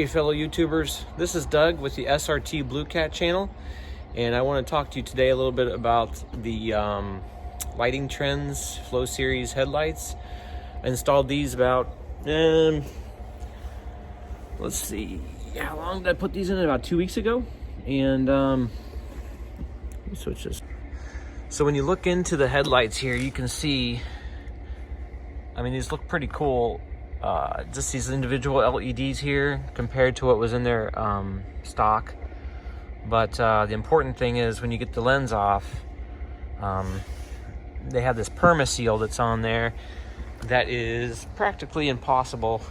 Hey fellow YouTubers, this is Doug with the SRT HELLCAT channel, and I want to talk to you today a little bit about the Lighting Trendz Flow Series headlights. I installed these about, let's see, how long did I put these in? About 2 weeks ago. And so it's just, so when you look into the headlights here, you can see, I mean, these look pretty cool. Just these individual LEDs here compared to what was in their stock. But the important thing is when you get the lens off, they have this perma-seal that's on there that is practically impossible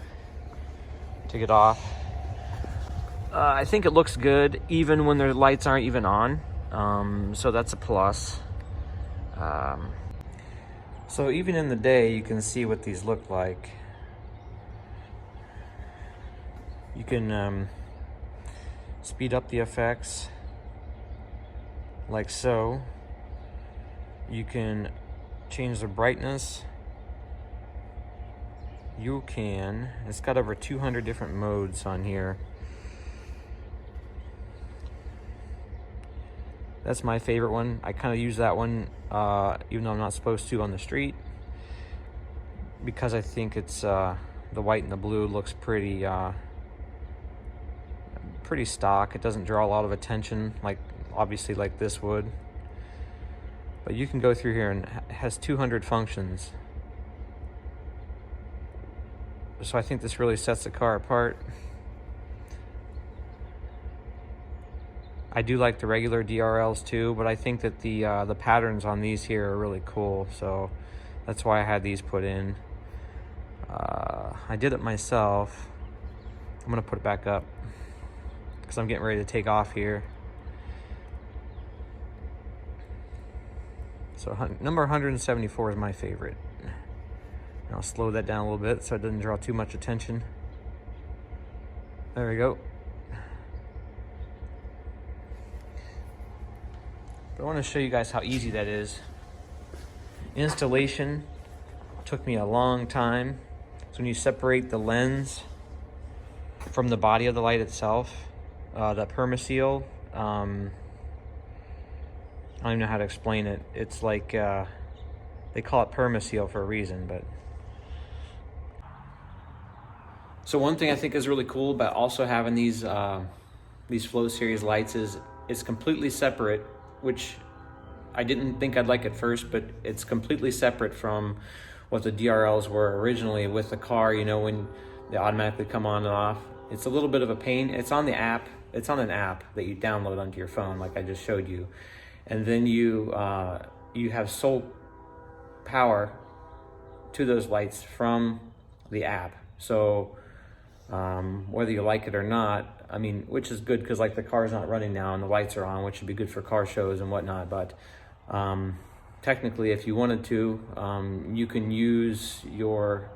to get off. I think it looks good even when their lights aren't even on, so that's a plus. So even in the day, you can see what these look like. You can speed up the effects like so. You can change the brightness. You can, it's got over 200 different modes on here. That's my favorite one. I kind of use that one even though I'm not supposed to on the street, because I think it's the white and the blue looks pretty stock. It doesn't draw a lot of attention, like obviously like this would. But you can go through here and it has 200 functions. So I think this really sets the car apart. I do like the regular DRLs too, but I think that the patterns on these here are really cool. So that's why I had these put in. I did it myself. I'm gonna put it back up because I'm getting ready to take off here. So number 174 is my favorite. And I'll slow that down a little bit so it doesn't draw too much attention. There we go. But I want to show you guys how easy that is. Installation took me a long time. So when you separate the lens from the body of the light itself, that perma-seal, I don't even know how to explain it. It's like, they call it perma-seal for a reason, but. So one thing I think is really cool about also having these Flow Series lights is it's completely separate, which I didn't think I'd like at first, but it's completely separate from what the DRLs were originally with the car, you know, when they automatically come on and off. It's a little bit of a pain. It's on the app. It's on an app that you download onto your phone, like I just showed you. And then you have sole power to those lights from the app. So whether you like it or not, I mean, which is good because like the car's not running now and the lights are on, which would be good for car shows and whatnot. But technically, if you wanted to, you can use your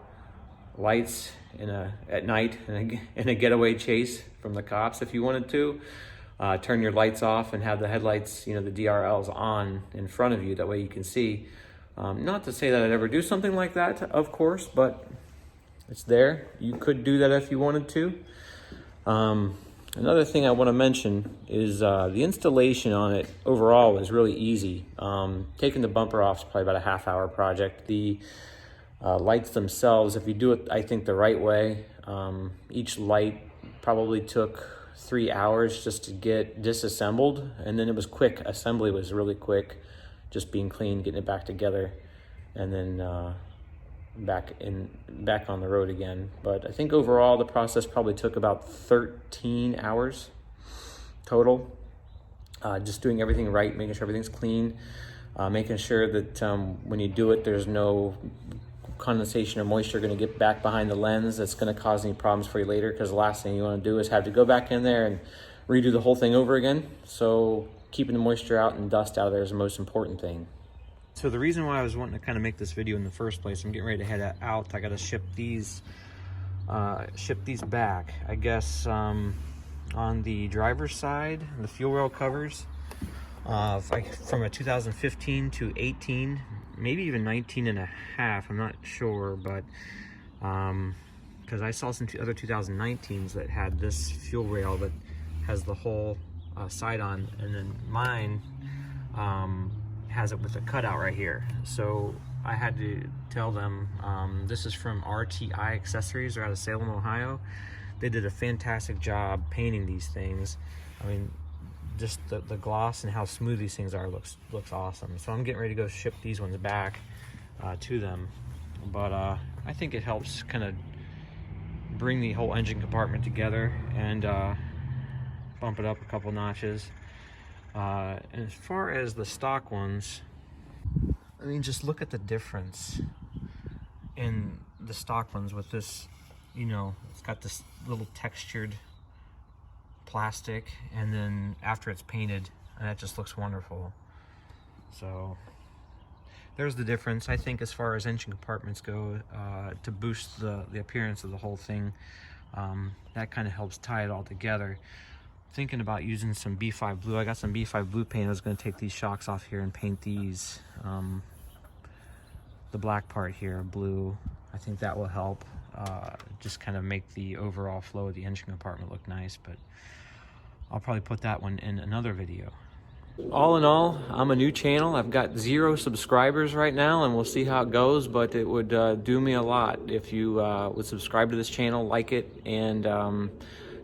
lights at night in a getaway chase from the cops if you wanted to. Turn your lights off and have the headlights, you know, the DRLs on in front of you. That way you can see. Not to say that I'd ever do something like that, of course, but it's there. You could do that if you wanted to. Another thing I want to mention is the installation on it overall was really easy. Taking the bumper off is probably about a half-hour project. The lights themselves, if you do it, I think, the right way, each light probably took 3 hours just to get disassembled, and then it was quick. Assembly was really quick, just being clean, getting it back together, and then back on the road again. But I think overall the process probably took about 13 hours total. Just doing everything right, making sure everything's clean, making sure that when you do it, there's no condensation or moisture going to get back behind the lens that's going to cause any problems for you later, because the last thing you want to do is have to go back in there and redo the whole thing over again. So keeping the moisture out and dust out of there is the most important thing. So the reason why I was wanting to kind of make this video in the first place, I'm getting ready to head out. I got to ship these back. I guess on the driver's side, the fuel rail covers, from a 2015 to 18, maybe even 19 and a half, I'm not sure, but because I saw some other 2019s that had this fuel rail that has the whole side on, and then mine has it with a cutout right here. So I had to tell them, this is from RTI Accessories. They're out of Salem, Ohio. They did a fantastic job painting these things. I mean, just the gloss and how smooth these things are looks awesome. So I'm getting ready to go ship these ones back to them. But I think it helps kind of bring the whole engine compartment together and bump it up a couple notches. And as far as the stock ones, I mean, just look at the difference in the stock ones with this, you know, it's got this little textured plastic, and then after it's painted, and that just looks wonderful. So there's the difference, I think, as far as engine compartments go, to boost the appearance of the whole thing. That kind of helps tie it all together. Thinking about using some B5 blue. I got some B5 blue paint. I was going to take these shocks off here and paint these, the black part here blue. I think that will help just kind of make the overall flow of the engine compartment look nice, but I'll probably put that one in another video. All in all, I'm a new channel. I've got 0 subscribers right now, and we'll see how it goes, but it would do me a lot if you would subscribe to this channel, like it, and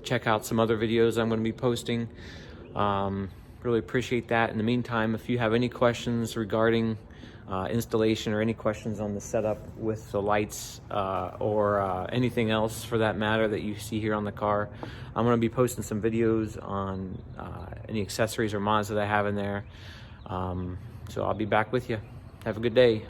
check out some other videos I'm going to be posting. Really appreciate that. In the meantime, if you have any questions regarding installation or any questions on the setup with the lights or anything else for that matter that you see here on the car, I'm going to be posting some videos on any accessories or mods that I have in there. So I'll be back with you. Have a good day.